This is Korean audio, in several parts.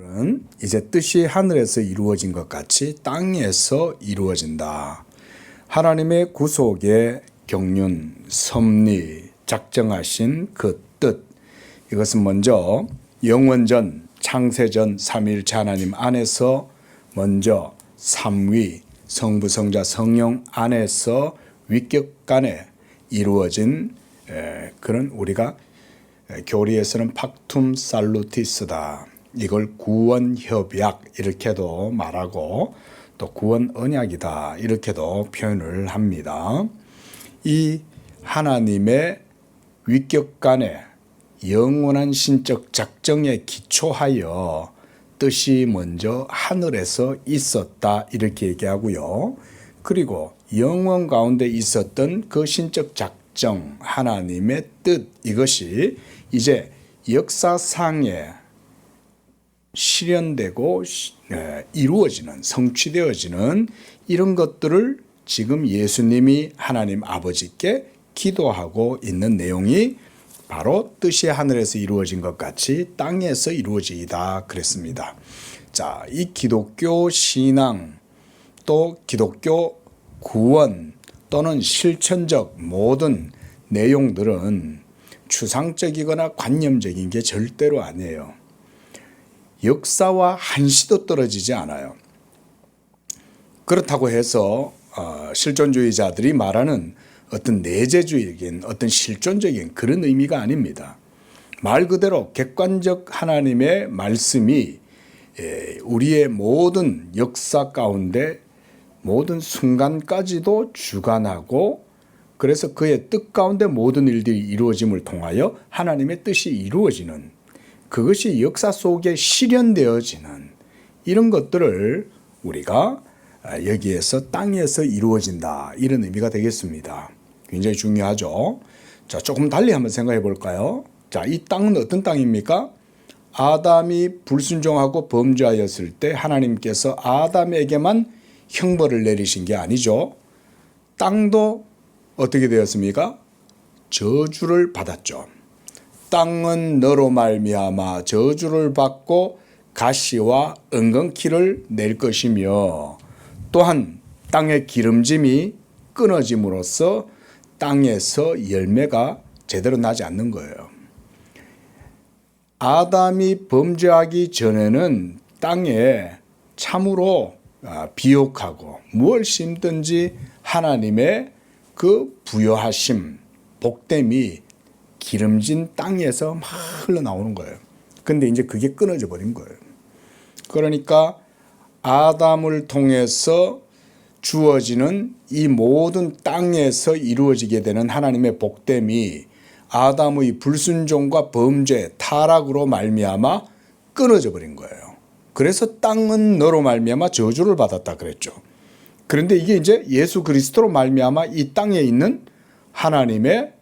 오늘은 이제 뜻이 하늘에서 이루어진 것 같이 땅에서 이루어진다. 하나님의 구속의 경륜, 섭리, 작정하신 그 뜻. 이것은 먼저 영원전, 창세전 삼위일체 하나님 안에서 먼저 삼위, 성부, 성자, 성령 안에서 위격간에 이루어진 그런 우리가 교리에서는 팍툼 살루티스다. 이걸 구원협약 이렇게도 말하고 또 구원언약이다 이렇게도 표현을 합니다. 이 하나님의 위격간에 영원한 신적 작정에 기초하여 뜻이 먼저 하늘에서 있었다 이렇게 얘기하고요. 그리고 영원 가운데 있었던 그 신적 작정 하나님의 뜻 이것이 이제 역사상에 실현되고 이루어지는 성취되어지는 이런 것들을 지금 예수님이 하나님 아버지께 기도하고 있는 내용이 바로 뜻이 하늘에서 이루어진 것 같이 땅에서 이루어지이다 그랬습니다. 자, 이 기독교 신앙 또 기독교 구원 또는 실천적 모든 내용들은 추상적이거나 관념적인 게 절대로 아니에요. 역사와 한시도 떨어지지 않아요. 그렇다고 해서 실존주의자들이 말하는 어떤 내재주의적인 어떤 실존적인 그런 의미가 아닙니다. 말 그대로 객관적 하나님의 말씀이 우리의 모든 역사 가운데 모든 순간까지도 주관하고 그래서 그의 뜻 가운데 모든 일들이 이루어짐을 통하여 하나님의 뜻이 이루어지는 그것이 역사 속에 실현되어지는 이런 것들을 우리가 여기에서 땅에서 이루어진다 이런 의미가 되겠습니다. 굉장히 중요하죠. 자, 조금 달리 한번 생각해 볼까요? 자, 이 땅은 어떤 땅입니까? 아담이 불순종하고 범죄하였을 때 하나님께서 아담에게만 형벌을 내리신 게 아니죠. 땅도 어떻게 되었습니까? 저주를 받았죠. 땅은 너로 말미암아 저주를 받고 가시와 은근키를 낼 것이며 또한 땅의 기름짐이 끊어짐으로써 땅에서 열매가 제대로 나지 않는 거예요. 아담이 범죄하기 전에는 땅에 참으로 비옥하고 무엇을 심든지 하나님의 그 부여하심, 복됨이 기름진 땅에서 막 흘러나오는 거예요. 근데 이제 그게 끊어져 버린 거예요. 그러니까 아담을 통해서 주어지는 이 모든 땅에서 이루어지게 되는 하나님의 복됨이 아담의 불순종과 범죄, 타락으로 말미암아 끊어져 버린 거예요. 그래서 땅은 너로 말미암아 저주를 받았다 그랬죠. 그런데 이게 이제 예수 그리스도로 말미암아 이 땅에 있는 하나님의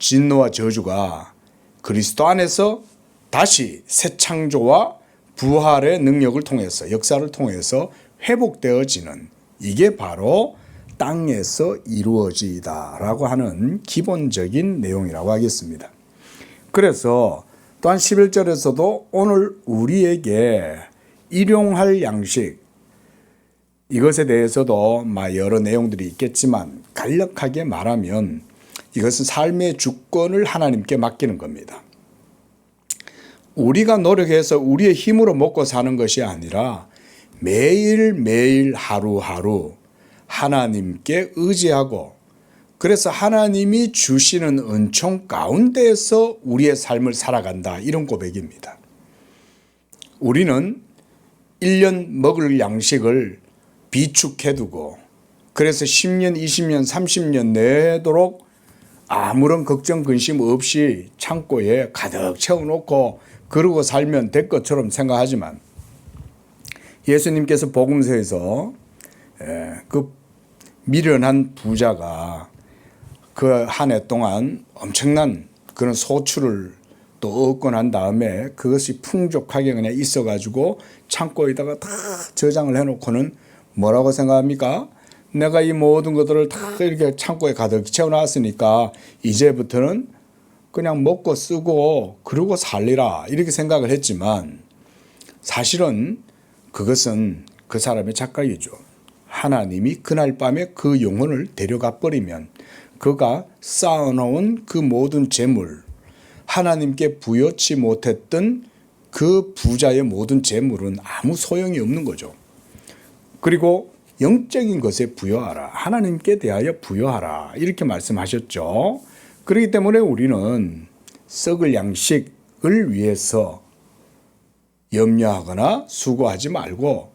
진노와 저주가 그리스도 안에서 다시 새 창조와 부활의 능력을 통해서 역사를 통해서 회복되어지는 이게 바로 땅에서 이루어지다라고 하는 기본적인 내용이라고 하겠습니다. 그래서 또한 11절에서도 오늘 우리에게 일용할 양식 이것에 대해서도 여러 내용들이 있겠지만 간략하게 말하면 이것은 삶의 주권을 하나님께 맡기는 겁니다. 우리가 노력해서 우리의 힘으로 먹고 사는 것이 아니라 매일매일 하루하루 하나님께 의지하고 그래서 하나님이 주시는 은총 가운데에서 우리의 삶을 살아간다 이런 고백입니다. 우리는 1년 먹을 양식을 비축해두고 그래서 10년, 20년, 30년 내도록 아무런 걱정, 근심 없이 창고에 가득 채워놓고 그러고 살면 될 것처럼 생각하지만 예수님께서 복음서에서 그 미련한 부자가 그 한 해 동안 엄청난 그런 소출을 또 얻고 난 다음에 그것이 풍족하게 그냥 있어가지고 창고에다가 다 저장을 해놓고는 뭐라고 생각합니까? 내가 이 모든 것들을 다 이렇게 창고에 가득 채워놨으니까 이제부터는 그냥 먹고 쓰고 그러고 살리라 이렇게 생각을 했지만 사실은 그것은 그 사람의 착각이죠. 하나님이 그날 밤에 그 영혼을 데려가 버리면 그가 쌓아놓은 그 모든 재물, 하나님께 부여치 못했던 그 부자의 모든 재물은 아무 소용이 없는 거죠. 그리고 영적인 것에 부여하라. 하나님께 대하여 부여하라. 이렇게 말씀하셨죠. 그렇기 때문에 우리는 썩을 양식을 위해서 염려하거나 수고하지 말고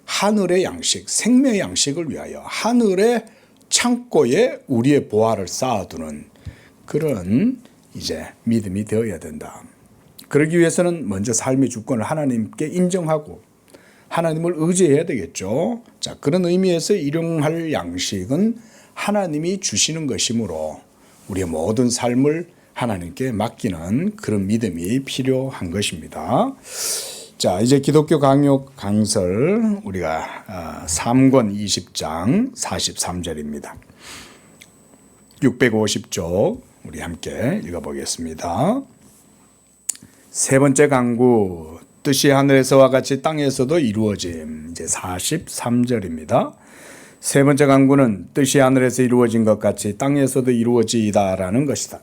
하늘의 양식, 생명의 양식을 위하여 하늘의 창고에 우리의 보화를 쌓아두는 그런 이제 믿음이 되어야 된다. 그러기 위해서는 먼저 삶의 주권을 하나님께 인정하고 하나님을 의지해야 되겠죠. 자, 그런 의미에서 일용할 양식은 하나님이 주시는 것이므로 우리의 모든 삶을 하나님께 맡기는 그런 믿음이 필요한 것입니다. 자, 이제 기독교 강요 강설 우리가 3권 20장 43절입니다. 650쪽 우리 함께 읽어보겠습니다. 세 번째 강구, 뜻이 하늘에서와 같이 땅에서도 이루어짐. 이제 43절입니다. 세 번째 강구는 뜻이 하늘에서 이루어진 것 같이 땅에서도 이루어지이다라는 것이다.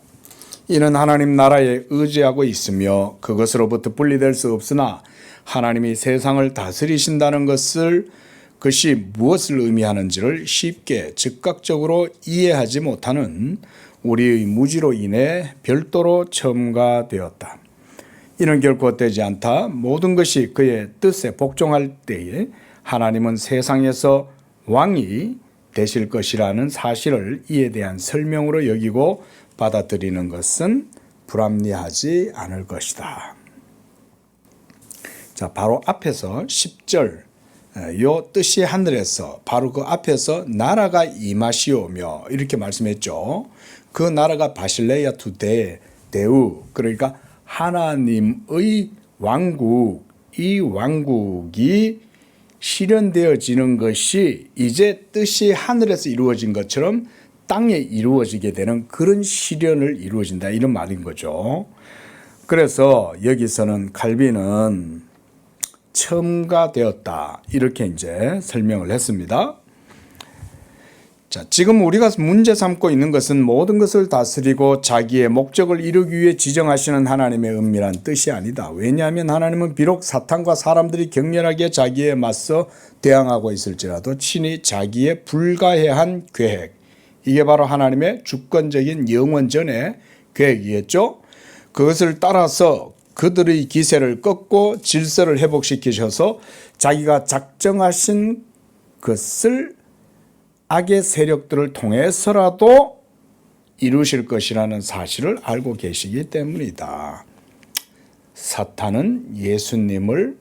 이는 하나님 나라에 의지하고 있으며 그것으로부터 분리될 수 없으나 하나님이 세상을 다스리신다는 것이 무엇을 의미하는지를 쉽게 즉각적으로 이해하지 못하는 우리의 무지로 인해 별도로 첨가되었다. 이는 결코 헛되지 않다. 모든 것이 그의 뜻에 복종할 때에 하나님은 세상에서 왕이 되실 것이라는 사실을 이에 대한 설명으로 여기고 받아들이는 것은 불합리하지 않을 것이다. 자, 바로 앞에서 10절 요 뜻이 하늘에서 바로 그 앞에서 나라가 임하시오며 이렇게 말씀했죠. 그 나라가 바실레야 대우, 그러니까 하나님의 왕국, 이 왕국이 실현되어지는 것이 이제 뜻이 하늘에서 이루어진 것처럼 땅에 이루어지게 되는 그런 실현을 이루어진다 이런 말인 거죠. 그래서 여기서는 칼빈은 첨가되었다 이렇게 이제 설명을 했습니다. 자, 지금 우리가 문제 삼고 있는 것은 모든 것을 다스리고 자기의 목적을 이루기 위해 지정하시는 하나님의 은밀한 뜻이 아니다. 왜냐하면 하나님은 비록 사탄과 사람들이 격렬하게 자기에 맞서 대항하고 있을지라도 친히 자기의 불가해한 계획, 이게 바로 하나님의 주권적인 영원전의 계획이겠죠. 그것을 따라서 그들의 기세를 꺾고 질서를 회복시키셔서 자기가 작정하신 것을 악의 세력들을 통해서라도 이루실 것이라는 사실을 알고 계시기 때문이다. 사탄은 예수님을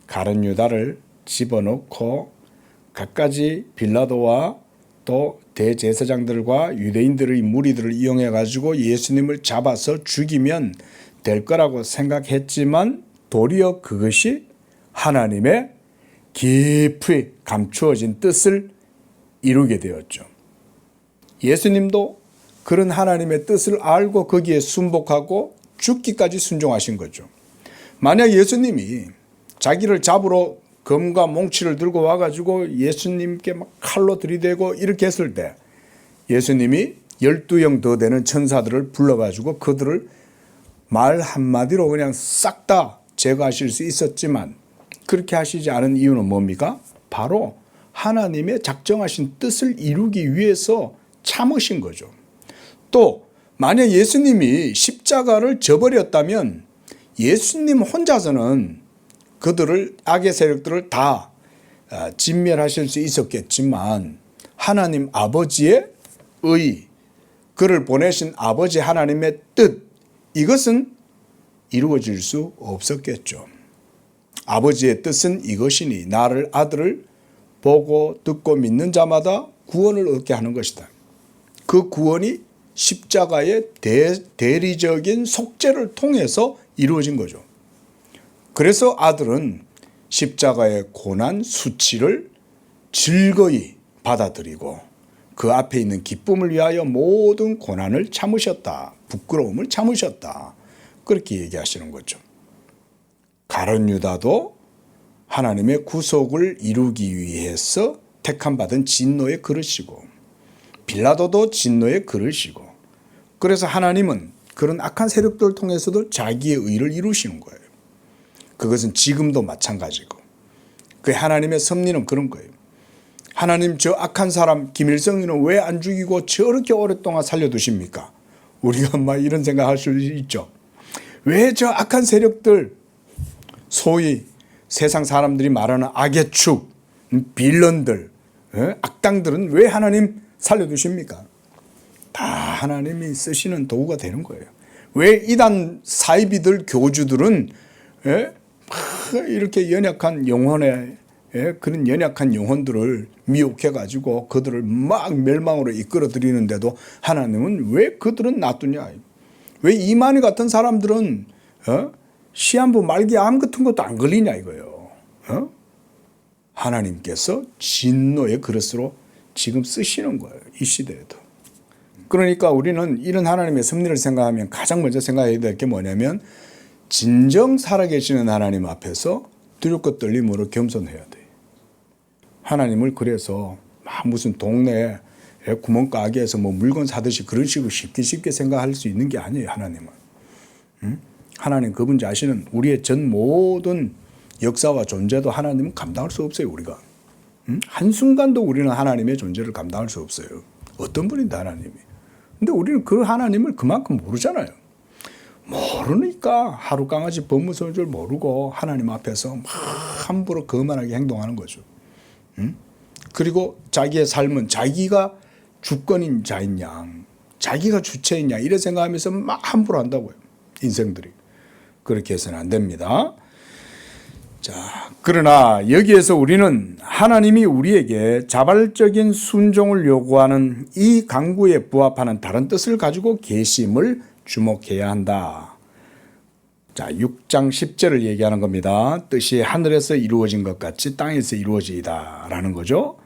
가룟 유다를 집어넣고 갖가지 빌라도와 또 대제사장들과 유대인들의 무리들을 이용해 가지고 예수님을 잡아서 죽이면 될 거라고 생각했지만 도리어 그것이 하나님의 깊이 감추어진 뜻을 이루게 되었죠. 예수님도 그런 하나님의 뜻을 알고 거기에 순복하고 죽기까지 순종하신 거죠. 만약 예수님이 자기를 잡으러 검과 몽치를 들고 와가지고 예수님께 막 칼로 들이대고 이렇게 했을 때 예수님이 12형 더 되는 천사들을 불러가지고 그들을 말 한마디로 그냥 싹 다 제거하실 수 있었지만 그렇게 하시지 않은 이유는 뭡니까? 바로 하나님의 작정하신 뜻을 이루기 위해서 참으신 거죠. 또 만약 예수님이 십자가를 져버렸다면 예수님 혼자서는 그들을 악의 세력들을 다 진멸하실 수 있었겠지만 하나님 아버지의 의, 그를 보내신 아버지 하나님의 뜻, 이것은 이루어질 수 없었겠죠. 아버지의 뜻은 이것이니 나를 아들을 보고 듣고 믿는 자마다 구원을 얻게 하는 것이다. 그 구원이 십자가의 대리적인 속죄를 통해서 이루어진 거죠. 그래서 아들은 십자가의 고난 수치를 즐거이 받아들이고 그 앞에 있는 기쁨을 위하여 모든 고난을 참으셨다. 부끄러움을 참으셨다. 그렇게 얘기하시는 거죠. 가룟 유다도 하나님의 구속을 이루기 위해서 택함받은 진노의 그릇이고 빌라도도 진노의 그릇이고 그래서 하나님은 그런 악한 세력들을 통해서도 자기의 의를 이루시는 거예요. 그것은 지금도 마찬가지고 그 하나님의 섭리는 그런 거예요. 하나님 저 악한 사람 김일성이는 왜 안 죽이고 저렇게 오랫동안 살려두십니까? 우리가 막 이런 생각할 수 있죠. 왜 저 악한 세력들 소위 세상 사람들이 말하는 악의 축 빌런들 악당들은 왜 하나님 살려두십니까? 다 하나님이 쓰시는 도구가 되는 거예요. 왜 이단 사이비들 교주들은 이렇게 연약한 영혼에 그런 연약한 영혼들을 미혹해 가지고 그들을 막 멸망으로 이끌어 들이는데도 하나님은 왜 그들은 놔두냐? 왜 이만희 같은 사람들은 시한부 말기 암 같은 것도 안 걸리냐 이거예요. 하나님께서 진노의 그릇으로 지금 쓰시는 거예요. 이 시대에도. 그러니까 우리는 이런 하나님의 섭리를 생각하면 가장 먼저 생각해야 될 게 뭐냐면 진정 살아계시는 하나님 앞에서 두렵고 떨림으로 겸손해야 돼요. 하나님을 그래서 무슨 동네 구멍가게에서 뭐 물건 사듯이 그런 식으로 쉽게 생각할 수 있는 게 아니에요. 하나님은. 하나님 그분 자신은 우리의 전 모든 역사와 존재도 하나님은 감당할 수 없어요. 우리가. 한순간도 우리는 하나님의 존재를 감당할 수 없어요. 어떤 분인데 하나님이. 근데 우리는 그 하나님을 그만큼 모르잖아요. 모르니까 하루 강아지 법 무서운 줄 모르고 하나님 앞에서 막 함부로 거만하게 행동하는 거죠. 그리고 자기의 삶은 자기가 주권인 자인 양, 자기가 주체인 양 이래 생각하면서 막 함부로 한다고요. 인생들이. 그렇게 해서는 안 됩니다. 자, 그러나 여기에서 우리는 하나님이 우리에게 자발적인 순종을 요구하는 이 강구에 부합하는 다른 뜻을 가지고 계심을 주목해야 한다. 자, 6장 10절을 얘기하는 겁니다. 뜻이 하늘에서 이루어진 것 같이 땅에서 이루어지이다 라는 거죠.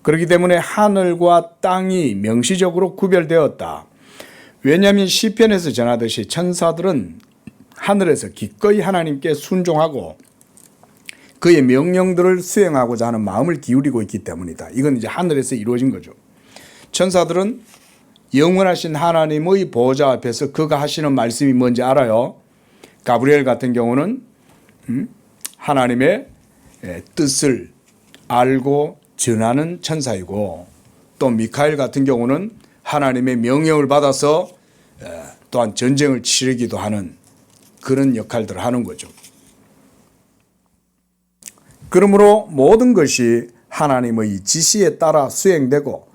그렇기 때문에 하늘과 땅이 명시적으로 구별되었다. 왜냐하면 시편에서 전하듯이 천사들은 하늘에서 기꺼이 하나님께 순종하고 그의 명령들을 수행하고자 하는 마음을 기울이고 있기 때문이다. 이건 이제 하늘에서 이루어진 거죠. 천사들은 영원하신 하나님의 보좌 앞에서 그가 하시는 말씀이 뭔지 알아요. 가브리엘 같은 경우는 하나님의 뜻을 알고 전하는 천사이고 또 미카엘 같은 경우는 하나님의 명령을 받아서 또한 전쟁을 치르기도 하는 그런 역할들을 하는 거죠. 그러므로 모든 것이 하나님의 지시에 따라 수행되고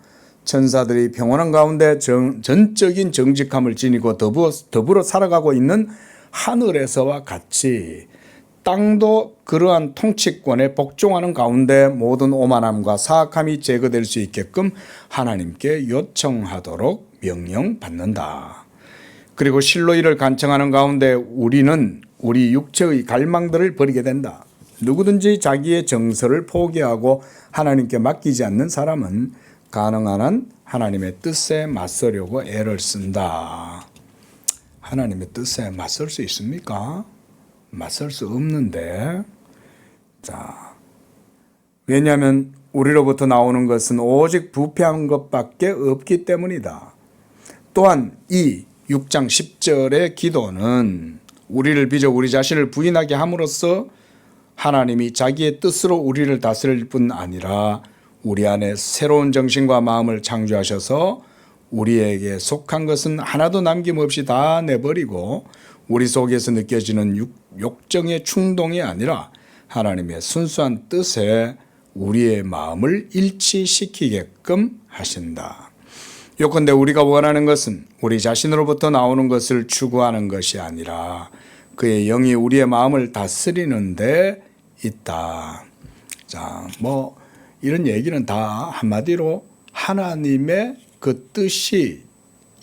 천사들이 평온한 가운데 전적인 정직함을 지니고 더불어 살아가고 있는 하늘에서와 같이 땅도 그러한 통치권에 복종하는 가운데 모든 오만함과 사악함이 제거될 수 있게끔 하나님께 요청하도록 명령받는다. 그리고 실로 이를 간청하는 가운데 우리는 우리 육체의 갈망들을 버리게 된다. 누구든지 자기의 정서를 포기하고 하나님께 맡기지 않는 사람은 가능한 한 하나님의 뜻에 맞서려고 애를 쓴다. 하나님의 뜻에 맞설 수 있습니까? 맞설 수 없는데. 자, 왜냐하면 우리로부터 나오는 것은 오직 부패한 것밖에 없기 때문이다. 또한 이 6장 10절의 기도는 우리를 빚어 우리 자신을 부인하게 함으로써 하나님이 자기의 뜻으로 우리를 다스릴 뿐 아니라 우리 안에 새로운 정신과 마음을 창조하셔서 우리에게 속한 것은 하나도 남김없이 다 내버리고 우리 속에서 느껴지는 욕정의 충동이 아니라 하나님의 순수한 뜻에 우리의 마음을 일치시키게끔 하신다. 요컨대 우리가 원하는 것은 우리 자신으로부터 나오는 것을 추구하는 것이 아니라 그의 영이 우리의 마음을 다스리는 데 있다. 자, 뭐 이런 얘기는 다 한마디로 하나님의 그 뜻이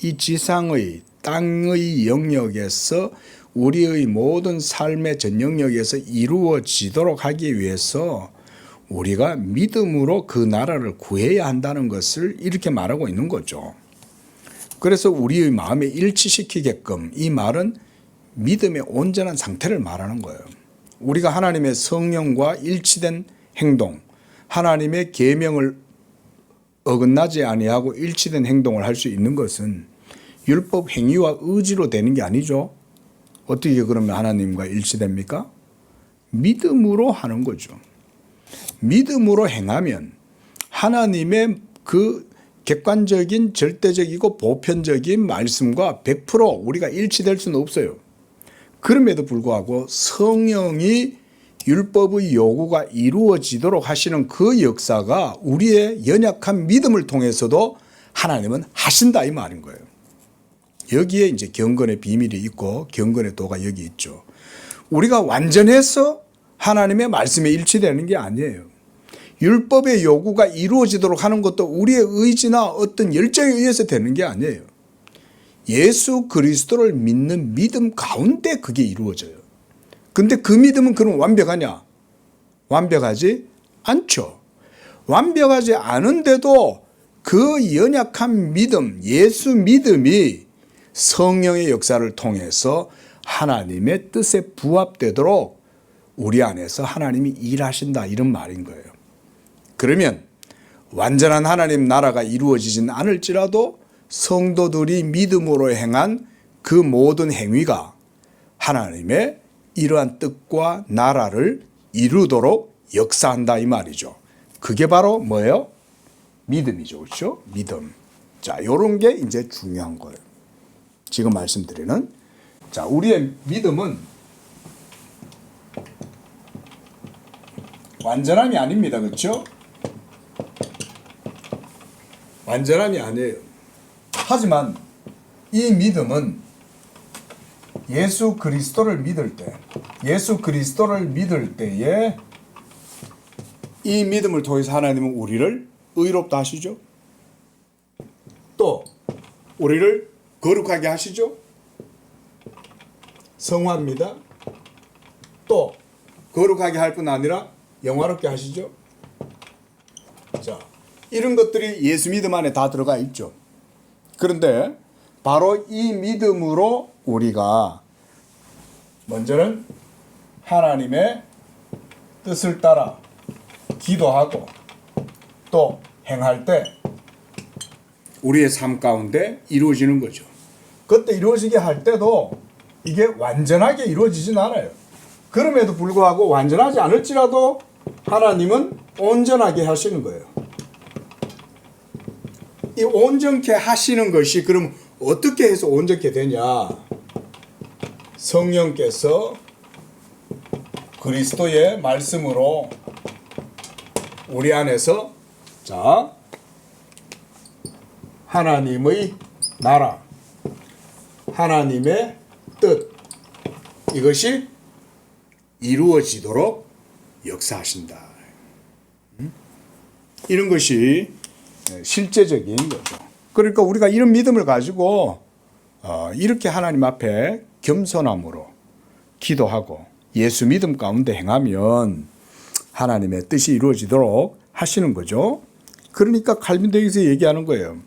이 지상의 땅의 영역에서 우리의 모든 삶의 전 영역에서 이루어지도록 하기 위해서 우리가 믿음으로 그 나라를 구해야 한다는 것을 이렇게 말하고 있는 거죠. 그래서 우리의 마음에 일치시키게끔 이 말은 믿음의 온전한 상태를 말하는 거예요. 우리가 하나님의 성령과 일치된 행동, 하나님의 계명을 어긋나지 아니하고 일치된 행동을 할 수 있는 것은 율법 행위와 의지로 되는 게 아니죠. 어떻게 그러면 하나님과 일치됩니까? 믿음으로 하는 거죠. 믿음으로 행하면 하나님의 그 객관적인 절대적이고 보편적인 말씀과 100% 우리가 일치될 수는 없어요. 그럼에도 불구하고 성령이 율법의 요구가 이루어지도록 하시는 그 역사가 우리의 연약한 믿음을 통해서도 하나님은 하신다 이 말인 거예요. 여기에 이제 경건의 비밀이 있고 경건의 도가 여기 있죠. 우리가 완전해서 하나님의 말씀에 일치되는 게 아니에요. 율법의 요구가 이루어지도록 하는 것도 우리의 의지나 어떤 열정에 의해서 되는 게 아니에요. 예수 그리스도를 믿는 믿음 가운데 그게 이루어져요. 근데 그 믿음은 그럼 완벽하냐? 완벽하지 않죠. 완벽하지 않은데도 그 연약한 믿음, 예수 믿음이 성령의 역사를 통해서 하나님의 뜻에 부합되도록 우리 안에서 하나님이 일하신다 이런 말인 거예요. 그러면 완전한 하나님 나라가 이루어지진 않을지라도 성도들이 믿음으로 행한 그 모든 행위가 하나님의 이러한 뜻과 나라를 이루도록 역사한다 이 말이죠. 그게 바로 뭐예요? 믿음이죠. 그렇죠? 믿음. 자, 요런 게 이제 중요한 거예요. 지금 말씀드리는. 자, 우리의 믿음은 완전함이 아닙니다. 그렇죠? 완전함이 아니에요. 하지만 이 믿음은 예수 그리스도를 믿을 때에 이 믿음을 통해서 하나님은 우리를 의롭다 하시죠. 또 우리를 거룩하게 하시죠. 성화합니다. 또 거룩하게 할 뿐 아니라 영화롭게 하시죠. 자, 이런 것들이 예수 믿음 안에 다 들어가 있죠. 그런데 바로 이 믿음으로 우리가 먼저는 하나님의 뜻을 따라 기도하고 또 행할 때 우리의 삶 가운데 이루어지는 거죠. 그때 이루어지게 할 때도 이게 완전하게 이루어지진 않아요. 그럼에도 불구하고 완전하지 않을지라도 하나님은 온전하게 하시는 거예요. 이 온전케 하시는 것이 그럼 어떻게 해서 온전케 되냐? 성령께서 그리스도의 말씀으로 우리 안에서 자 하나님의 나라, 하나님의 뜻 이것이 이루어지도록 역사하신다. 이런 것이 실제적인 거죠. 그러니까 우리가 이런 믿음을 가지고 이렇게 하나님 앞에 겸손함으로 기도하고 예수 믿음 가운데 행하면 하나님의 뜻이 이루어지도록 하시는 거죠. 그러니까 칼빈도에서 얘기하는 거예요.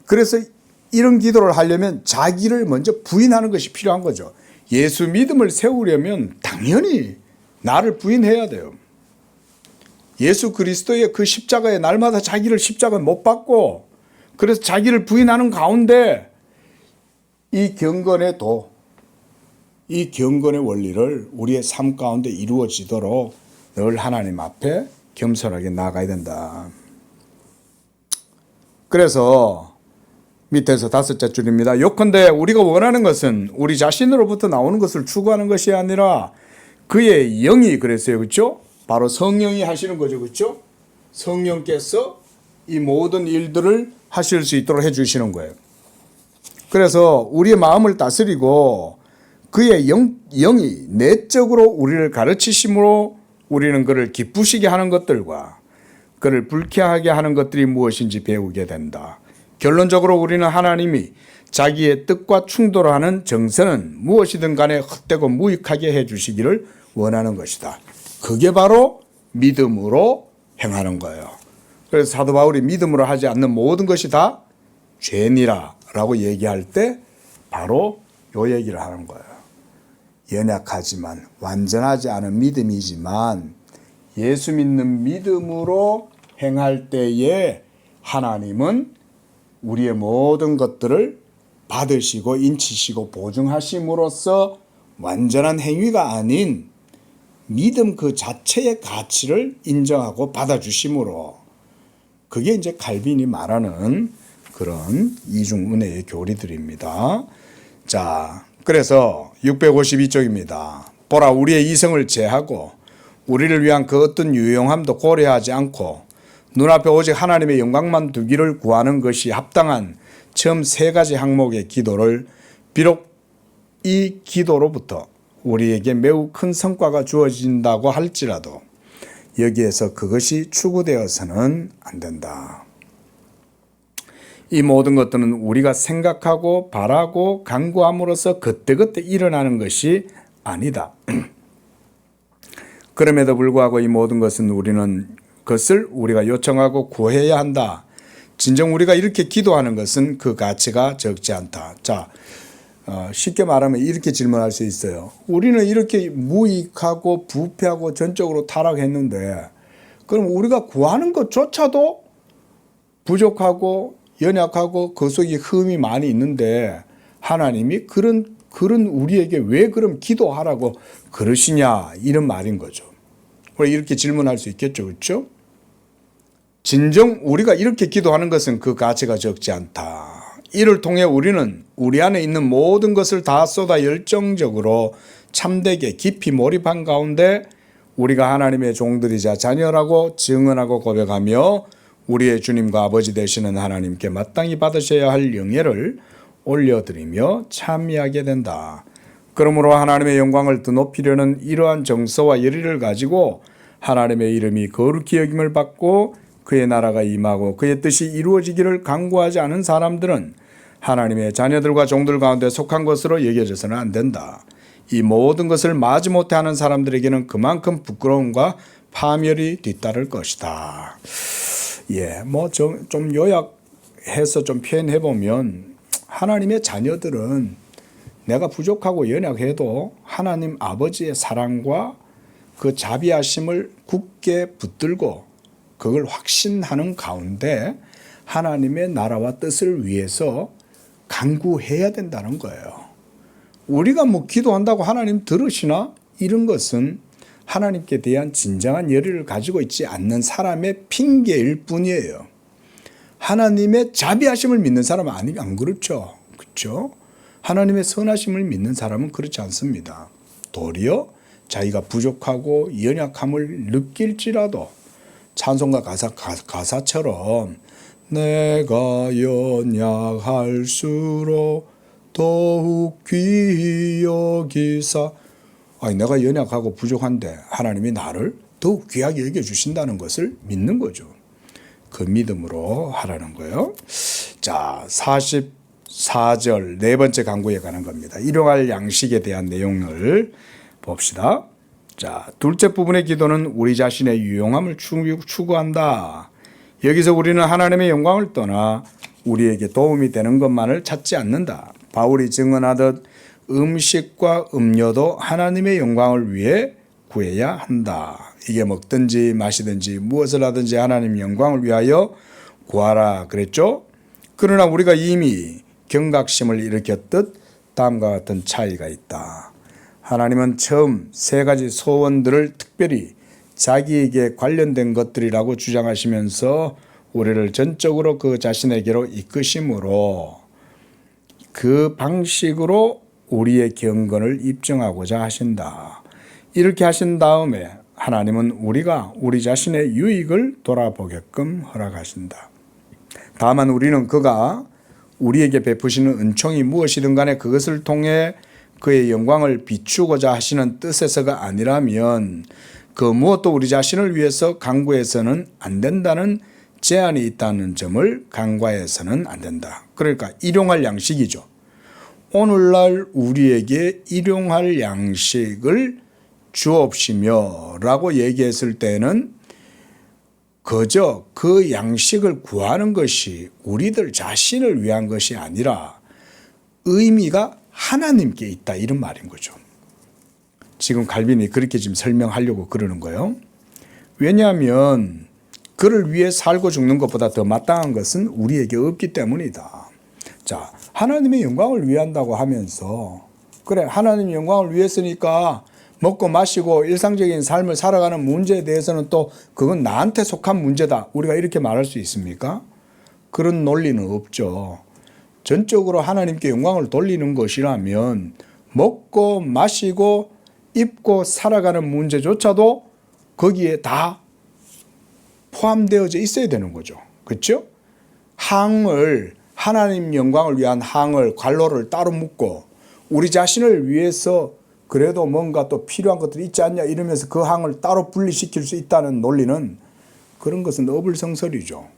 그래서 이런 기도를 하려면 자기를 먼저 부인하는 것이 필요한 거죠. 예수 믿음을 세우려면 당연히 나를 부인해야 돼요. 예수 그리스도의 그 십자가에 날마다 자기를 십자가에 못 박고 그래서 자기를 부인하는 가운데 이 경건의 도, 이 경건의 원리를 우리의 삶 가운데 이루어지도록 늘 하나님 앞에 겸손하게 나아가야 된다. 그래서 밑에서 5째 줄입니다. 요컨대 우리가 원하는 것은 우리 자신으로부터 나오는 것을 추구하는 것이 아니라 그의 영이 그랬어요. 그렇죠? 바로 성령이 하시는 거죠. 그렇죠? 성령께서 이 모든 일들을 하실 수 있도록 해주시는 거예요. 그래서 우리의 마음을 다스리고 그의 영이 내적으로 우리를 가르치심으로 우리는 그를 기쁘시게 하는 것들과 그를 불쾌하게 하는 것들이 무엇인지 배우게 된다. 결론적으로 우리는 하나님이 자기의 뜻과 충돌하는 정서는 무엇이든 간에 헛되고 무익하게 해주시기를 원하는 것이다. 그게 바로 믿음으로 행하는 거예요. 그래서 사도 바울이 믿음으로 하지 않는 모든 것이 다 죄니라 라고 얘기할 때 바로 요 얘기를 하는 거예요. 연약하지만 완전하지 않은 믿음이지만 예수 믿는 믿음으로 행할 때에 하나님은 우리의 모든 것들을 받으시고 인치시고 보증하심으로써 완전한 행위가 아닌 믿음 그 자체의 가치를 인정하고 받아주심으로 그게 이제 칼빈이 말하는 그런 이중은혜의 교리들입니다. 자, 그래서 652쪽입니다. 보라, 우리의 이성을 제하고 우리를 위한 그 어떤 유용함도 고려하지 않고 눈앞에 오직 하나님의 영광만 두기를 구하는 것이 합당한 처음 세 가지 항목의 기도를 비록 이 기도로부터 우리에게 매우 큰 성과가 주어진다고 할지라도 여기에서 그것이 추구되어서는 안 된다. 이 모든 것들은 우리가 생각하고 바라고 간구함으로써 그때그때 일어나는 것이 아니다. 그럼에도 불구하고 이 모든 것은 그것을 우리가 요청하고 구해야 한다. 진정 우리가 이렇게 기도하는 것은 그 가치가 적지 않다. 자, 쉽게 말하면 이렇게 질문할 수 있어요. 우리는 이렇게 무익하고 부패하고 전적으로 타락했는데 그럼 우리가 구하는 것조차도 부족하고 연약하고 그 속에 흠이 많이 있는데 하나님이 그런 우리에게 왜 그럼 기도하라고 그러시냐 이런 말인 거죠. 우리 이렇게 질문할 수 있겠죠. 그렇죠? 진정 우리가 이렇게 기도하는 것은 그 가치가 적지 않다. 이를 통해 우리는 우리 안에 있는 모든 것을 다 쏟아 열정적으로 참되게 깊이 몰입한 가운데 우리가 하나님의 종들이자 자녀라고 증언하고 고백하며 우리의 주님과 아버지 되시는 하나님께 마땅히 받으셔야 할 영예를 올려드리며 참여하게 된다. 그러므로 하나님의 영광을 더 높이려는 이러한 정서와 열의를 가지고 하나님의 이름이 거룩히 여김을 받고 그의 나라가 임하고 그의 뜻이 이루어지기를 간구하지 않은 사람들은 하나님의 자녀들과 종들 가운데 속한 것으로 여겨져서는 안 된다. 이 모든 것을 마지못해 하는 사람들에게는 그만큼 부끄러움과 파멸이 뒤따를 것이다. 좀 요약해서 좀 표현해 보면 하나님의 자녀들은 내가 부족하고 연약해도 하나님 아버지의 사랑과 그 자비하심을 굳게 붙들고 그걸 확신하는 가운데 하나님의 나라와 뜻을 위해서 간구해야 된다는 거예요. 우리가 기도한다고 하나님 들으시나? 이런 것은 하나님께 대한 진정한 열의를 가지고 있지 않는 사람의 핑계일 뿐이에요. 하나님의 자비하심을 믿는 사람은 안 그렇죠. 그렇죠? 하나님의 선하심을 믿는 사람은 그렇지 않습니다. 도리어 자기가 부족하고 연약함을 느낄지라도 찬송가 가사처럼 내가 연약할수록 더욱 귀히 여기사 내가 연약하고 부족한데 하나님이 나를 더욱 귀하게 여겨주신다는 것을 믿는 거죠. 그 믿음으로 하라는 거예요. 자, 44절 네 번째 간구에 관한 겁니다. 일용할 양식에 대한 내용을 봅시다. 자, 둘째 부분의 기도는 우리 자신의 유용함을 추구한다. 여기서 우리는 하나님의 영광을 떠나 우리에게 도움이 되는 것만을 찾지 않는다. 바울이 증언하듯 음식과 음료도 하나님의 영광을 위해 구해야 한다. 이게 먹든지 마시든지 무엇을 하든지 하나님 영광을 위하여 구하라 그랬죠. 그러나 우리가 이미 경각심을 일으켰듯 다음과 같은 차이가 있다. 하나님은 처음 세 가지 소원들을 특별히 자기에게 관련된 것들이라고 주장하시면서 우리를 전적으로 그 자신에게로 이끄심으로 그 방식으로 우리의 경건을 입증하고자 하신다. 이렇게 하신 다음에 하나님은 우리가 우리 자신의 유익을 돌아보게끔 허락하신다. 다만 우리는 그가 우리에게 베푸시는 은총이 무엇이든 간에 그것을 통해 그의 영광을 비추고자 하시는 뜻에서가 아니라면 그 무엇도 우리 자신을 위해서 간구해서는 안 된다는 제한이 있다는 점을 간과해서는 안 된다. 그러니까 일용할 양식이죠. 오늘날 우리에게 일용할 양식을 주옵시며 라고 얘기했을 때는 그저 그 양식을 구하는 것이 우리들 자신을 위한 것이 아니라 의미가 하나님께 있다 이런 말인 거죠. 지금 칼빈이 그렇게 지금 설명하려고 그러는 거예요. 왜냐하면 그를 위해 살고 죽는 것보다 더 마땅한 것은 우리에게 없기 때문이다. 자, 하나님의 영광을 위한다고 하면서 그래 하나님의 영광을 위했으니까 먹고 마시고 일상적인 삶을 살아가는 문제에 대해서는 또 그건 나한테 속한 문제다. 우리가 이렇게 말할 수 있습니까? 그런 논리는 없죠. 전적으로 하나님께 영광을 돌리는 것이라면 먹고 마시고 입고 살아가는 문제조차도 거기에 다 포함되어져 있어야 되는 거죠. 그렇죠? 항을 하나님 영광을 위한 항을 관로를 따로 묶고 우리 자신을 위해서 그래도 뭔가 또 필요한 것들이 있지 않냐 이러면서 그 항을 따로 분리시킬 수 있다는 논리는 그런 것은 어불성설이죠.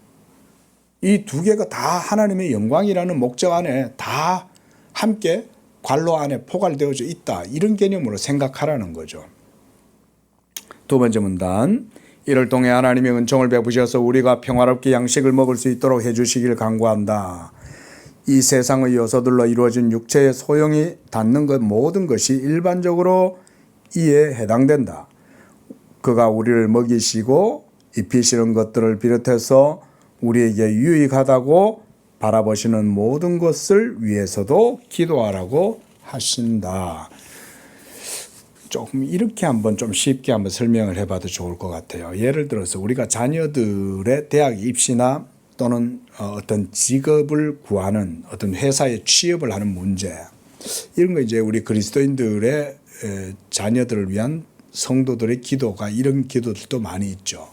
이 두 개가 다 하나님의 영광이라는 목적 안에 다 함께 관로 안에 포괄되어져 있다. 이런 개념으로 생각하라는 거죠. 두 번째 문단. 이를 통해 하나님의 은총을 베푸셔서 우리가 평화롭게 양식을 먹을 수 있도록 해주시길 간구한다. 이 세상의 요소들로 이루어진 육체의 소용이 닿는 것 모든 것이 일반적으로 이에 해당된다. 그가 우리를 먹이시고 입히시는 것들을 비롯해서 우리에게 유익하다고 바라보시는 모든 것을 위해서도 기도하라고 하신다. 조금 이렇게 한번 좀 쉽게 한번 설명을 해봐도 좋을 것 같아요. 예를 들어서 우리가 자녀들의 대학 입시나 또는 어떤 직업을 구하는 어떤 회사에 취업을 하는 문제 이런 거 이제 우리 그리스도인들의 자녀들을 위한 성도들의 기도가 이런 기도들도 많이 있죠.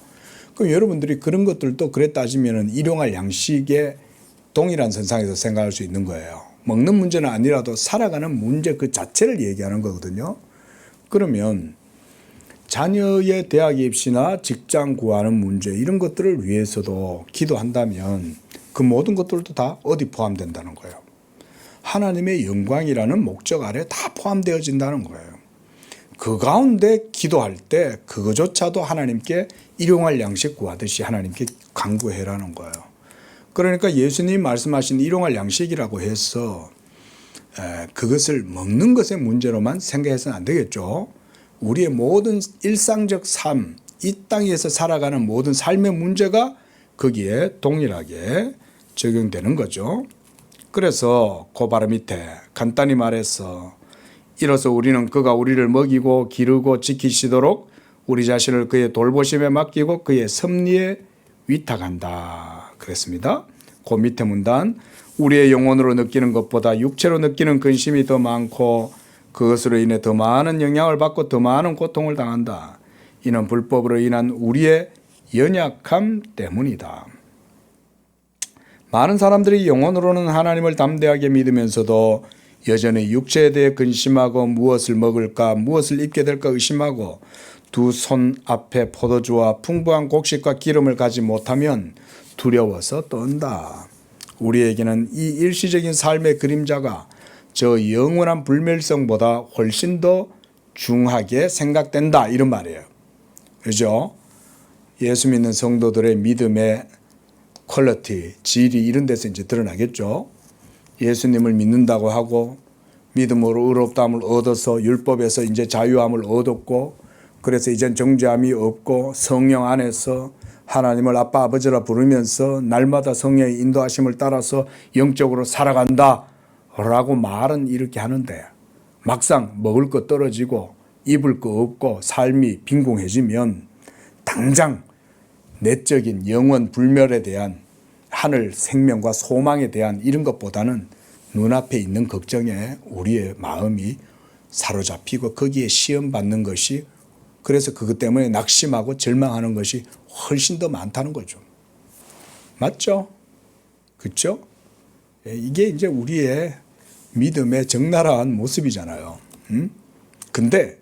그럼 여러분들이 그런 것들도 그래 따지면은 일용할 양식의 동일한 선상에서 생각할 수 있는 거예요. 먹는 문제는 아니라도 살아가는 문제 그 자체를 얘기하는 거거든요. 그러면 자녀의 대학 입시나 직장 구하는 문제 이런 것들을 위해서도 기도한다면 그 모든 것들도 다 어디 포함된다는 거예요. 하나님의 영광이라는 목적 아래 다 포함되어진다는 거예요. 그 가운데 기도할 때 그거조차도 하나님께 일용할 양식 구하듯이 하나님께 간구해라는 거예요. 그러니까 예수님 말씀하신 일용할 양식이라고 해서 그것을 먹는 것의 문제로만 생각해서는 안 되겠죠. 우리의 모든 일상적 삶, 이 땅에서 살아가는 모든 삶의 문제가 거기에 동일하게 적용되는 거죠. 그래서 그 바로 밑에 간단히 말해서 이로써 우리는 그가 우리를 먹이고 기르고 지키시도록 우리 자신을 그의 돌보심에 맡기고 그의 섭리에 위탁한다. 그랬습니다. 그 밑에 문단 우리의 영혼으로 느끼는 것보다 육체로 느끼는 근심이 더 많고 그것으로 인해 더 많은 영향을 받고 더 많은 고통을 당한다. 이는 불법으로 인한 우리의 연약함 때문이다. 많은 사람들이 영혼으로는 하나님을 담대하게 믿으면서도 여전히 육체에 대해 근심하고 무엇을 먹을까 무엇을 입게 될까 의심하고 두 손 앞에 포도주와 풍부한 곡식과 기름을 가지 못하면 두려워서 떤다. 우리에게는 이 일시적인 삶의 그림자가 저 영원한 불멸성보다 훨씬 더 중하게 생각된다. 이런 말이에요. 그죠? 예수 믿는 성도들의 믿음의 퀄리티, 질이 이런 데서 이제 드러나겠죠. 예수님을 믿는다고 하고 믿음으로 의롭다함을 얻어서 율법에서 이제 자유함을 얻었고 그래서 이젠 정죄함이 없고 성령 안에서 하나님을 아빠 아버지라 부르면서 날마다 성령의 인도하심을 따라서 영적으로 살아간다 라고 말은 이렇게 하는데 막상 먹을 거 떨어지고 입을 거 없고 삶이 빈궁해지면 당장 내적인 영원 불멸에 대한 하늘 생명과 소망에 대한 이런 것보다는 눈앞에 있는 걱정에 우리의 마음이 사로잡히고 거기에 시험받는 것이 그래서 그것 때문에 낙심하고 절망하는 것이 훨씬 더 많다는 거죠. 맞죠? 그렇죠? 이게 이제 우리의 믿음의 적나라한 모습이잖아요. 근데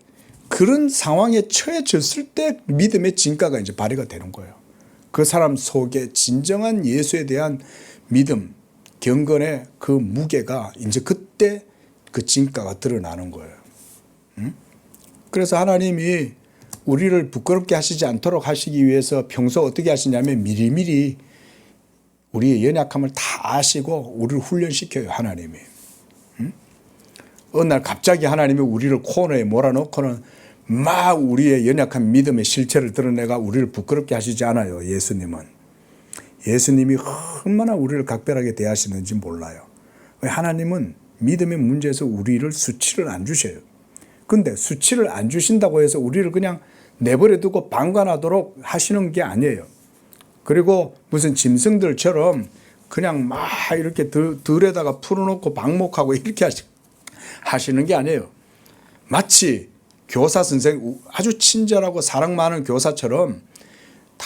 그런 상황에 처해졌을 때 믿음의 진가가 이제 발휘가 되는 거예요. 그 사람 속에 진정한 예수에 대한 믿음, 경건의 그 무게가 이제 그때 그 진가가 드러나는 거예요. 그래서 하나님이 우리를 부끄럽게 하시지 않도록 하시기 위해서 평소 어떻게 하시냐면 미리미리 우리의 연약함을 다 아시고 우리를 훈련시켜요. 하나님이. 어느 날 갑자기 하나님이 우리를 코너에 몰아넣고는 막 우리의 연약한 믿음의 실체를 드러내가 우리를 부끄럽게 하시지 않아요. 예수님은. 예수님이 얼마나 우리를 각별하게 대하시는지 몰라요. 하나님은 믿음의 문제에서 우리를 수치를 안 주셔요. 근데 수치를 안 주신다고 해서 우리를 그냥 내버려 두고 방관하도록 하시는 게 아니에요. 그리고 무슨 짐승들처럼 그냥 막 이렇게 들에다가 풀어놓고 방목하고 이렇게 하시는 게 아니에요. 마치 교사 선생, 아주 친절하고 사랑 많은 교사처럼 다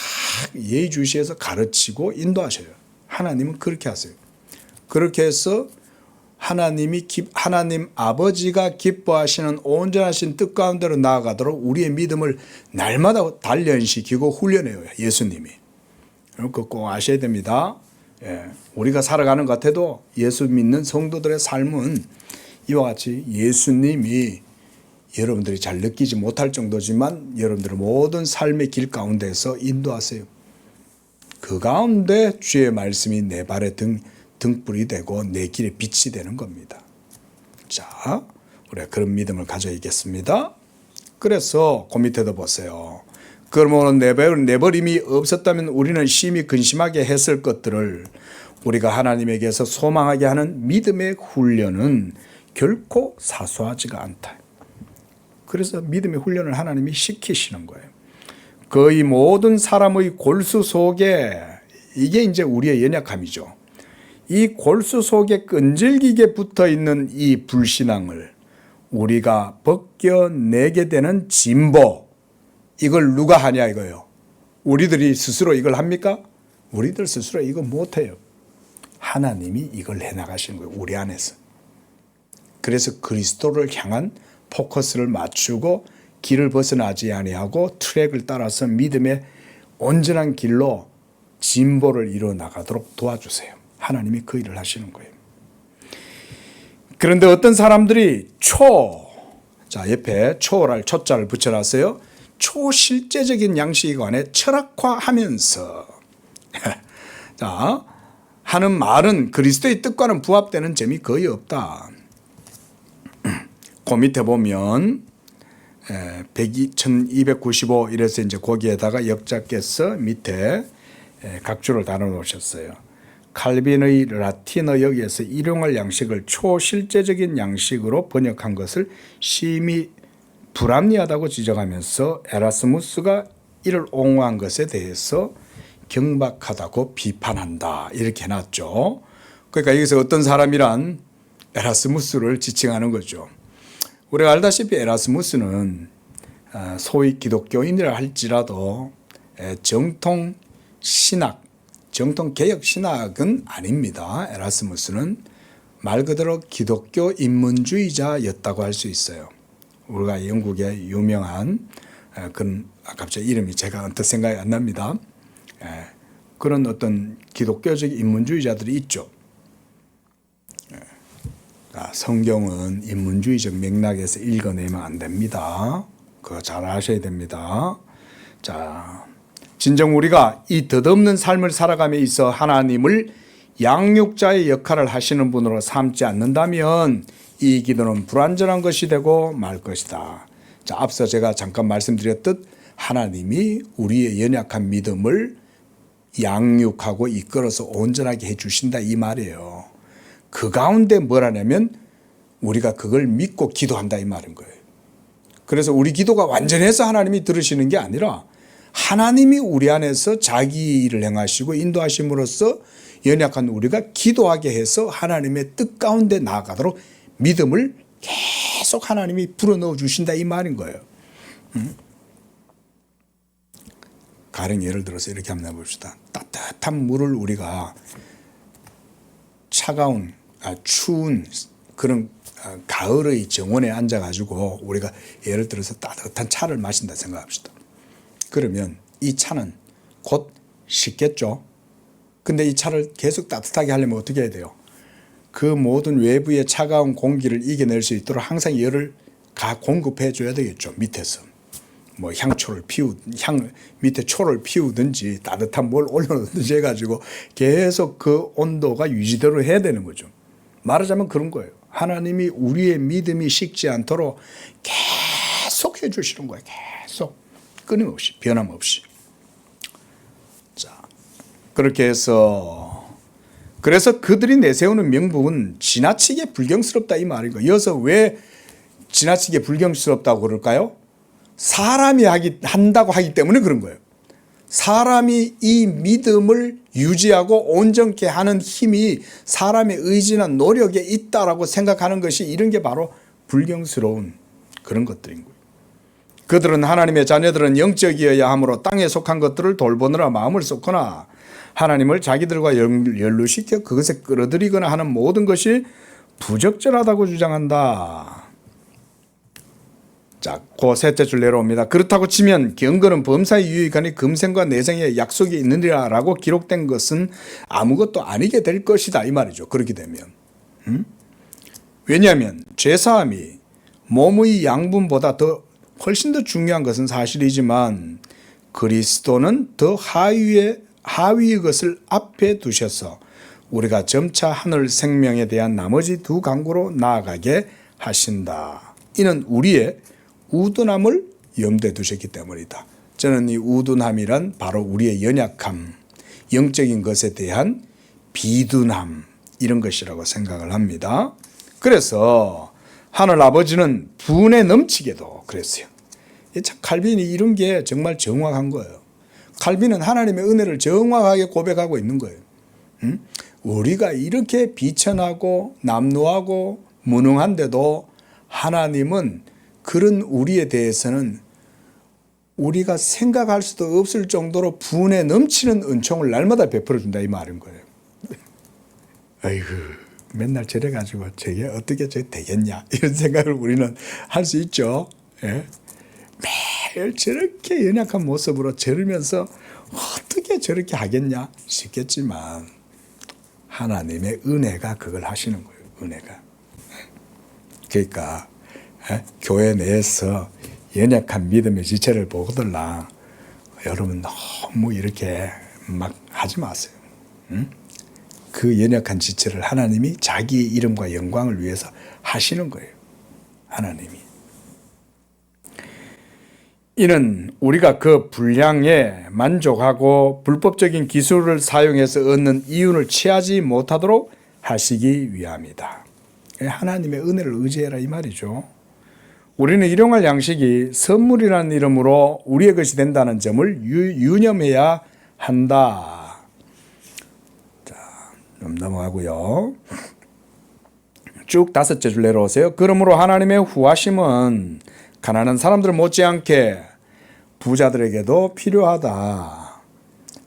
예의주시해서 가르치고 인도하셔요. 하나님은 그렇게 하세요. 그렇게 해서 하나님 아버지가 기뻐하시는 온전하신 뜻 가운데로 나아가도록 우리의 믿음을 날마다 단련시키고 훈련해요. 예수님이. 그거 꼭 아셔야 됩니다. 예, 우리가 살아가는 것 같아도 예수 믿는 성도들의 삶은 이와 같이 예수님이 여러분들이 잘 느끼지 못할 정도지만 여러분들의 모든 삶의 길 가운데서 인도하세요. 그 가운데 주의 말씀이 내 발의 등불이 되고 내 길의 빛이 되는 겁니다. 자, 우리가 그런 믿음을 가져야겠습니다. 그래서 그 밑에도 보세요. 그러므로 내버림이 없었다면 우리는 심히 근심하게 했을 것들을 우리가 하나님에게서 소망하게 하는 믿음의 훈련은 결코 사소하지가 않다. 그래서 믿음의 훈련을 하나님이 시키시는 거예요. 거의 모든 사람의 골수 속에, 이게 이제 우리의 연약함이죠. 이 골수 속에 끈질기게 붙어 있는 이 불신앙을 우리가 벗겨내게 되는 진보, 이걸 누가 하냐 이거예요. 우리들이 스스로 이걸 합니까? 우리들 스스로 이거 못해요. 하나님이 이걸 해나가시는 거예요. 우리 안에서. 그래서 그리스도를 향한 포커스를 맞추고 길을 벗어나지 아니하고 트랙을 따라서 믿음의 온전한 길로 진보를 이루어 나가도록 도와주세요. 하나님이 그 일을 하시는 거예요. 그런데 어떤 사람들이 자, 옆에 초랄 초자를 붙여놨어요. 초실제적인 양식에 관해 철학화하면서 자, 하는 말은 그리스도의 뜻과는 부합되는 점이 거의 없다. 그 밑에 보면 1295 이래서 이제 거기에다가 역자께서 밑에 각주를 달아 놓으셨어요. 칼빈의 라틴어 여기에서 일용할 양식을 초실제적인 양식으로 번역한 것을 심히 불합리하다고 지적하면서 에라스무스가 이를 옹호한 것에 대해서 경박하다고 비판한다. 이렇게 해놨죠. 그러니까 여기서 어떤 사람이란 에라스무스를 지칭하는 거죠. 우리가 알다시피 에라스무스는 소위 기독교인이라 할지라도 정통 신학, 정통 개혁 신학은 아닙니다. 에라스무스는 말 그대로 기독교 인문주의자였다고 할 수 있어요. 우리가 영국의 유명한 그런 갑자기 이름이 제가 언뜻 생각이 안 납니다. 그런 어떤 기독교적 인문주의자들이 있죠. 성경은 인문주의적 맥락에서 읽어내면 안 됩니다. 그거 잘 아셔야 됩니다. 자, 진정 우리가 이 덧없는 삶을 살아감에 있어 하나님을 양육자의 역할을 하시는 분으로 삼지 않는다면 이 기도는 불완전한 것이 되고 말 것이다. 자, 앞서 제가 잠깐 말씀드렸듯 하나님이 우리의 연약한 믿음을 양육하고 이끌어서 온전하게 해주신다 이 말이에요. 그 가운데 뭐라냐면 우리가 그걸 믿고 기도한다 이 말인 거예요. 그래서 우리 기도가 완전해서 하나님이 들으시는 게 아니라 하나님이 우리 안에서 자기 일을 행하시고 인도하심으로써 연약한 우리가 기도하게 해서 하나님의 뜻 가운데 나아가도록 믿음을 계속 하나님이 불어넣어 주신다 이 말인 거예요. 가령 예를 들어서 이렇게 한번 해봅시다. 따뜻한 물을 우리가 차가운 추운 그런 가을의 정원에 앉아가지고 우리가 예를 들어서 따뜻한 차를 마신다 생각합시다. 그러면 이 차는 곧 식겠죠. 근데 이 차를 계속 따뜻하게 하려면 어떻게 해야 돼요? 그 모든 외부의 차가운 공기를 이겨낼 수 있도록 항상 열을 공급해 줘야 되겠죠. 밑에서 뭐 밑에 초를 피우든지 따뜻한 뭘 올려놓든지 해가지고 계속 그 온도가 유지대로 해야 되는 거죠. 말하자면 그런 거예요. 하나님이 우리의 믿음이 식지 않도록 계속 해주시는 거예요. 계속 끊임없이 변함없이. 자, 그렇게 해서 그래서 그들이 내세우는 명분은 지나치게 불경스럽다 이 말인 거예요. 여기서 왜 지나치게 불경스럽다고 그럴까요? 사람이 한다고 하기 때문에 그런 거예요. 사람이 이 믿음을 유지하고 온전케 하는 힘이 사람의 의지나 노력에 있다라고 생각하는 것이 이런 게 바로 불경스러운 그런 것들인 거예요. 그들은 하나님의 자녀들은 영적이어야 하므로 땅에 속한 것들을 돌보느라 마음을 쏟거나 하나님을 자기들과 연루시켜 그것에 끌어들이거나 하는 모든 것이 부적절하다고 주장한다. 자, 그 셋째 줄 내려옵니다. 그렇다고 치면 경건은 범사에 유익하니 금생과 내생에 약속이 있느니라 라고 기록된 것은 아무것도 아니게 될 것이다 이 말이죠. 그렇게 되면 왜냐하면 죄사함이 몸의 양분보다 훨씬 더 중요한 것은 사실이지만 그리스도는 더 하위의 것을 앞에 두셔서 우리가 점차 하늘 생명에 대한 나머지 두 강구로 나아가게 하신다. 이는 우리의 우둔함을 염두에 두셨기 때문이다. 저는 이 우둔함이란 바로 우리의 연약함, 영적인 것에 대한 비둔함 이런 것이라고 생각을 합니다. 그래서 하늘 아버지는 분에 넘치게도 그랬어요. 참 칼빈이 이런 게 정말 정확한 거예요. 칼빈은 하나님의 은혜를 정확하게 고백하고 있는 거예요. 우리가 이렇게 비천하고 남루하고 무능한데도 하나님은 그런 우리에 대해서는 우리가 생각할 수도 없을 정도로 분에 넘치는 은총을 날마다 베풀어준다 이 말인 거예요. 아이고 맨날 저래가지고 저게 어떻게 되겠냐 이런 생각을 우리는 할 수 있죠. 예? 매일 저렇게 연약한 모습으로 저러면서 어떻게 저렇게 하겠냐 싶겠지만 하나님의 은혜가 그걸 하시는 거예요. 은혜가. 그러니까 교회 내에서 연약한 믿음의 지체를 보거들라 여러분 너무 이렇게 막 하지 마세요. 그 연약한 지체를 하나님이 자기 이름과 영광을 위해서 하시는 거예요. 하나님이. 이는 우리가 그 분량에 만족하고 불법적인 기술을 사용해서 얻는 이윤을 취하지 못하도록 하시기 위함이다. 하나님의 은혜를 의지해라 이 말이죠. 우리는 일용할 양식이 선물이라는 이름으로 우리의 것이 된다는 점을 유념해야 한다. 자, 좀 넘어가고요. 쭉 다섯째 줄 내려오세요. 그러므로 하나님의 후하심은 가난한 사람들 못지않게 부자들에게도 필요하다.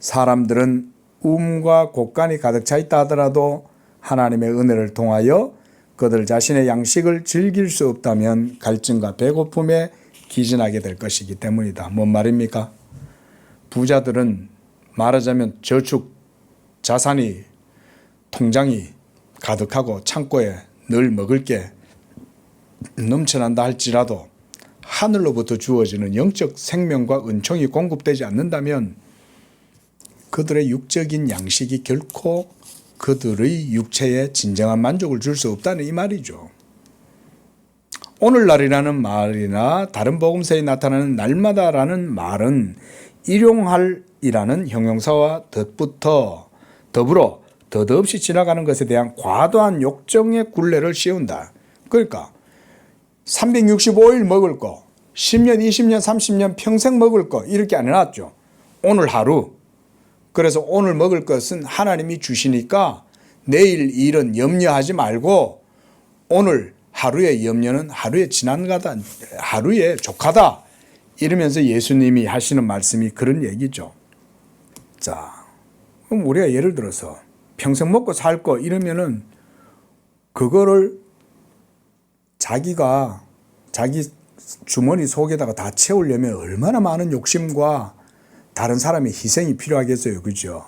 사람들은 음과 곡간이 가득 차 있다 하더라도 하나님의 은혜를 통하여 그들 자신의 양식을 즐길 수 없다면 갈증과 배고픔에 기진하게 될 것이기 때문이다. 뭔 말입니까? 부자들은 말하자면 저축, 자산이, 통장이 가득하고 창고에 늘 먹을 게 넘쳐난다 할지라도 하늘로부터 주어지는 영적 생명과 은총이 공급되지 않는다면 그들의 육적인 양식이 결코 그들의 육체에 진정한 만족을 줄 수 없다는 이 말이죠. 오늘날이라는 말이나 다른 복음서에 나타나는 날마다라는 말은 일용할이라는 형용사와 더불어 더없이 지나가는 것에 대한 과도한 욕정의 굴레를 씌운다. 그러니까 365일 먹을 거, 10년, 20년, 30년 평생 먹을 거 이렇게 안 해놨죠. 오늘 하루. 그래서 오늘 먹을 것은 하나님이 주시니까 내일 일은 염려하지 말고 오늘 하루의 염려는 하루에 지나가다, 하루에 족하다. 이러면서 예수님이 하시는 말씀이 그런 얘기죠. 자, 그럼 우리가 예를 들어서 평생 먹고 살 거 이러면은 그거를 자기가 자기 주머니 속에다가 다 채우려면 얼마나 많은 욕심과 다른 사람의 희생이 필요하겠어요. 그죠?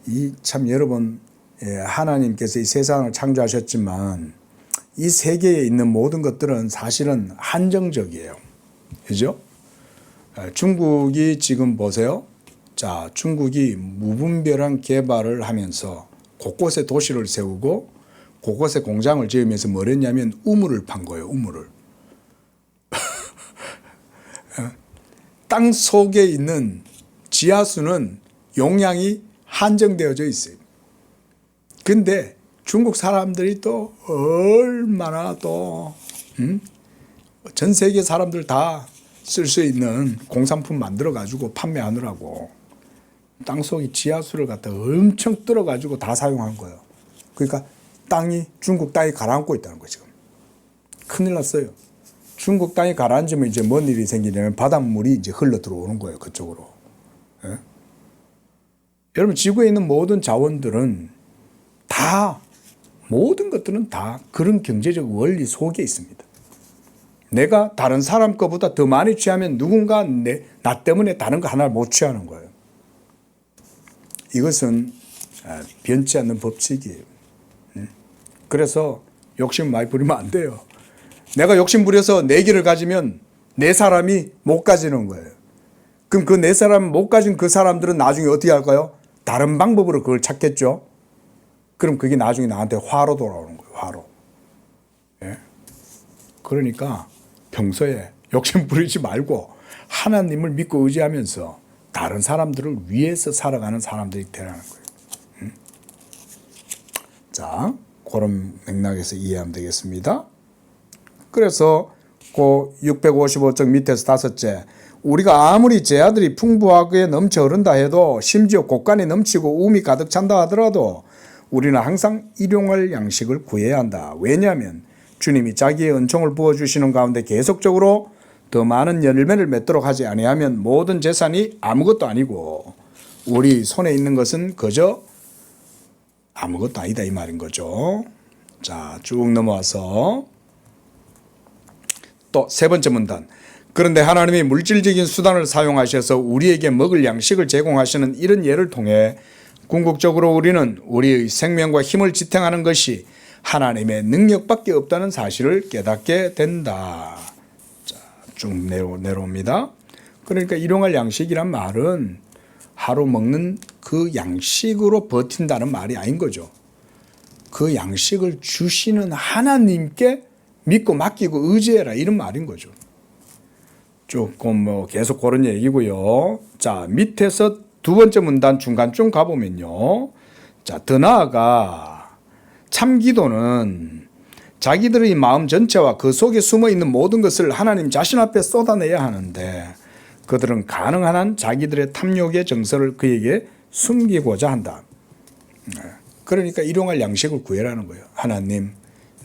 이 참 여러분, 하나님께서 이 세상을 창조하셨지만 이 세계에 있는 모든 것들은 사실은 한정적이에요. 그죠? 중국이 지금 보세요. 자, 중국이 무분별한 개발을 하면서 곳곳에 도시를 세우고 그곳에 공장을 지으면서 뭘 했냐면 우물을 판 거예요. 우물을. 땅 속에 있는 지하수는 용량이 한정되어져 있어요. 근데 중국 사람들이 또 얼마나 또 전 세계 사람들 다 쓸 수 있는 공산품 만들어 가지고 판매하느라고 땅속에 지하수를 갖다 엄청 뚫어 가지고 다 사용한 거예요. 그러니까 중국 땅이 가라앉고 있다는 거예요. 지금 큰일 났어요. 중국 땅이 가라앉으면 이제 뭔 일이 생기냐면 바닷물이 이제 흘러 들어오는 거예요. 그쪽으로. 예? 여러분, 지구에 있는 모든 자원들은 모든 것들은 다 그런 경제적 원리 속에 있습니다. 내가 다른 사람 거보다 더 많이 취하면 누군가 나 때문에 다른 거 하나를 못 취하는 거예요. 이것은 변치 않는 법칙이에요. 그래서 욕심 많이 부리면 안 돼요. 내가 욕심 부려서 4개를 가지면 4사람이 못 가지는 거예요. 그럼 그 4사람 못 가진 그 사람들은 나중에 어떻게 할까요? 다른 방법으로 그걸 찾겠죠. 그럼 그게 나중에 나한테 화로 돌아오는 거예요. 화로. 예? 그러니까 평소에 욕심 부리지 말고 하나님을 믿고 의지하면서 다른 사람들을 위해서 살아가는 사람들이 되라는 거예요. 자, 그런 맥락에서 이해하면 되겠습니다. 그래서 그 655쪽 밑에서 5째, 우리가 아무리 제 아들이 풍부하게 넘쳐 흐른다 해도 심지어 곳간이 넘치고 우음이 가득 찬다 하더라도 우리는 항상 일용할 양식을 구해야 한다. 왜냐하면 주님이 자기의 은총을 부어주시는 가운데 계속적으로 더 많은 열매를 맺도록 하지 아니하면 모든 재산이 아무것도 아니고 우리 손에 있는 것은 그저 아무것도 아니다 이 말인 거죠. 자, 쭉 넘어와서 또 3번째 문단. 그런데 하나님이 물질적인 수단을 사용하셔서 우리에게 먹을 양식을 제공하시는 이런 예를 통해 궁극적으로 우리는 우리의 생명과 힘을 지탱하는 것이 하나님의 능력밖에 없다는 사실을 깨닫게 된다. 자, 쭉 내려옵니다. 그러니까 일용할 양식이란 말은 하루 먹는 그 양식으로 버틴다는 말이 아닌 거죠. 그 양식을 주시는 하나님께 믿고 맡기고 의지해라 이런 말인 거죠. 조금 계속 그런 얘기고요. 자, 밑에서 2번째 문단 중간쯤 가보면요. 자, 더 나아가 참 기도는 자기들의 마음 전체와 그 속에 숨어 있는 모든 것을 하나님 자신 앞에 쏟아내야 하는데 그들은 가능한 한 자기들의 탐욕의 정서를 그에게 숨기고자 한다. 그러니까 일용할 양식을 구해라는 거예요. 하나님,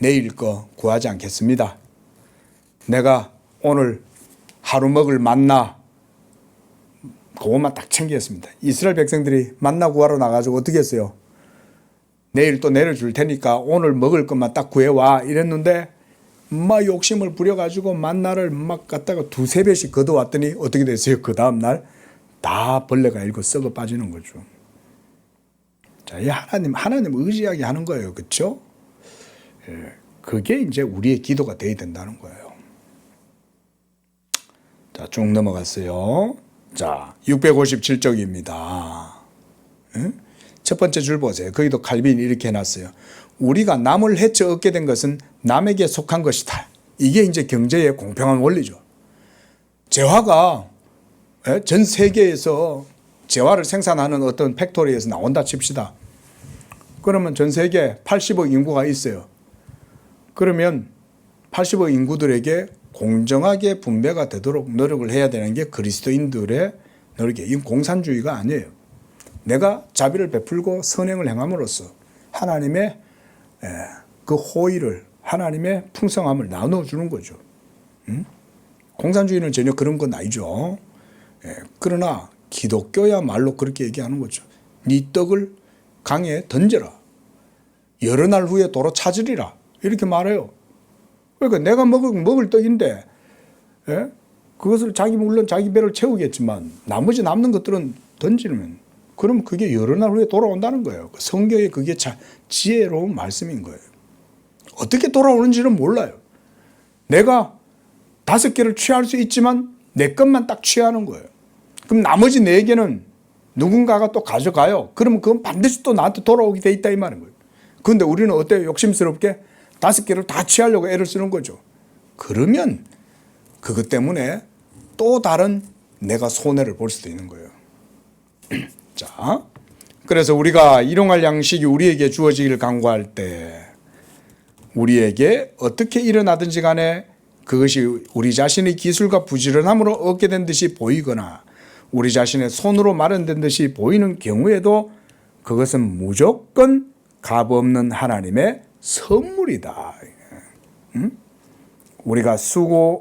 내일 거 구하지 않겠습니다. 내가 오늘 하루 먹을 만나 그것만 딱 챙겼습니다. 이스라엘 백성들이 만나 구하러 나가지고 어떻게 했어요? 내일 또 내려줄 테니까 오늘 먹을 것만 딱 구해와 이랬는데 막 욕심을 부려가지고 만나를 막 갖다가 2-3배씩 걷어왔더니 어떻게 됐어요? 그 다음날 다 벌레가 일고 썩어 빠지는 거죠. 자, 이 하나님 의지하게 하는 거예요. 그렇죠? 예, 그게 이제 우리의 기도가 돼야 된다는 거예요. 자, 쭉 넘어갔어요. 자, 657쪽입니다. 응? 첫 번째 줄 보세요. 거기도 칼빈이 이렇게 해놨어요. 우리가 남을 해쳐 얻게 된 것은 남에게 속한 것이다. 이게 이제 경제의 공평한 원리죠. 재화가 전 세계에서 재화를 생산하는 어떤 팩토리에서 나온다 칩시다. 그러면 전 세계 80억 인구가 있어요. 그러면 80억 인구들에게 공정하게 분배가 되도록 노력을 해야 되는 게 그리스도인들의 노력이에요. 이건 공산주의가 아니에요. 내가 자비를 베풀고 선행을 행함으로써 하나님의 그 호의를 하나님의 풍성함을 나눠주는 거죠. 공산주의는 전혀 그런 건 아니죠. 그러나 기독교야말로 그렇게 얘기하는 거죠. 네 떡을 강에 던져라. 여러 날 후에 도로 찾으리라. 이렇게 말해요. 그러니까 내가 먹을 떡인데 그것을 물론 자기 배를 채우겠지만 나머지 남는 것들은 던지면 그럼 그게 여러 날 후에 돌아온다는 거예요. 성경에 그게 지혜로운 말씀인 거예요. 어떻게 돌아오는지는 몰라요. 내가 5개를 취할 수 있지만 내 것만 딱 취하는 거예요. 그럼 나머지 4개는 누군가가 또 가져가요. 그러면 그건 반드시 또 나한테 돌아오게 돼 있다 이 말인 거예요. 그런데 우리는 어때요? 욕심스럽게 5개를 다 취하려고 애를 쓰는 거죠. 그러면 그것 때문에 또 다른 내가 손해를 볼 수도 있는 거예요. 자, 그래서 우리가 일용할 양식이 우리에게 주어지기를 간구할 때 우리에게 어떻게 일어나든지 간에 그것이 우리 자신의 기술과 부지런함으로 얻게 된 듯이 보이거나 우리 자신의 손으로 마련된 듯이 보이는 경우에도 그것은 무조건 값없는 하나님의 선물이다. 우리가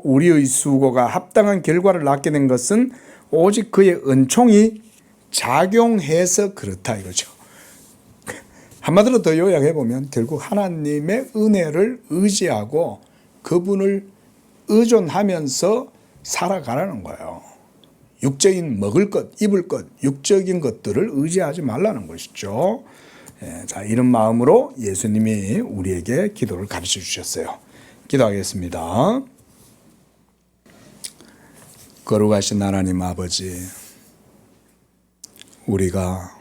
우리의 수고가 합당한 결과를 낳게 된 것은 오직 그의 은총이 작용해서 그렇다 이거죠. 한마디로 더 요약해 보면 결국 하나님의 은혜를 의지하고 그분을 의존하면서 살아가라는 거예요. 육적인 먹을 것, 입을 것, 육적인 것들을 의지하지 말라는 것이죠. 자, 이런 마음으로 예수님이 우리에게 기도를 가르쳐 주셨어요. 기도하겠습니다. 거룩하신 하나님 아버지, 우리가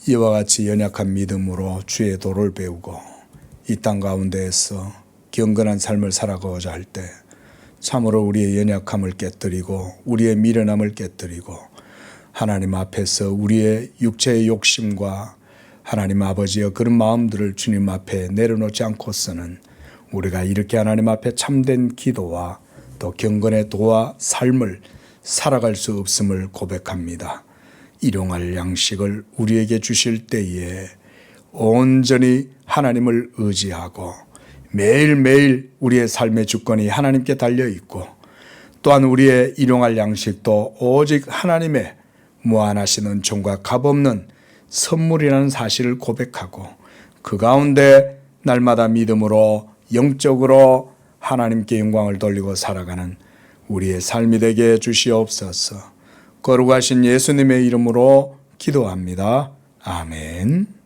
이와 같이 연약한 믿음으로 주의 도를 배우고 이 땅 가운데에서 경건한 삶을 살아가고자 할 때 참으로 우리의 연약함을 깨뜨리고 우리의 미련함을 깨뜨리고 하나님 앞에서 우리의 육체의 욕심과 하나님 아버지여 그런 마음들을 주님 앞에 내려놓지 않고서는 우리가 이렇게 하나님 앞에 참된 기도와 또 경건의 도와 삶을 살아갈 수 없음을 고백합니다. 일용할 양식을 우리에게 주실 때에 온전히 하나님을 의지하고 매일매일 우리의 삶의 주권이 하나님께 달려있고 또한 우리의 일용할 양식도 오직 하나님의 무한하신 은총과 값없는 선물이라는 사실을 고백하고 그 가운데 날마다 믿음으로 영적으로 하나님께 영광을 돌리고 살아가는 우리의 삶이 되게 해주시옵소서. 거룩하신 예수님의 이름으로 기도합니다. 아멘.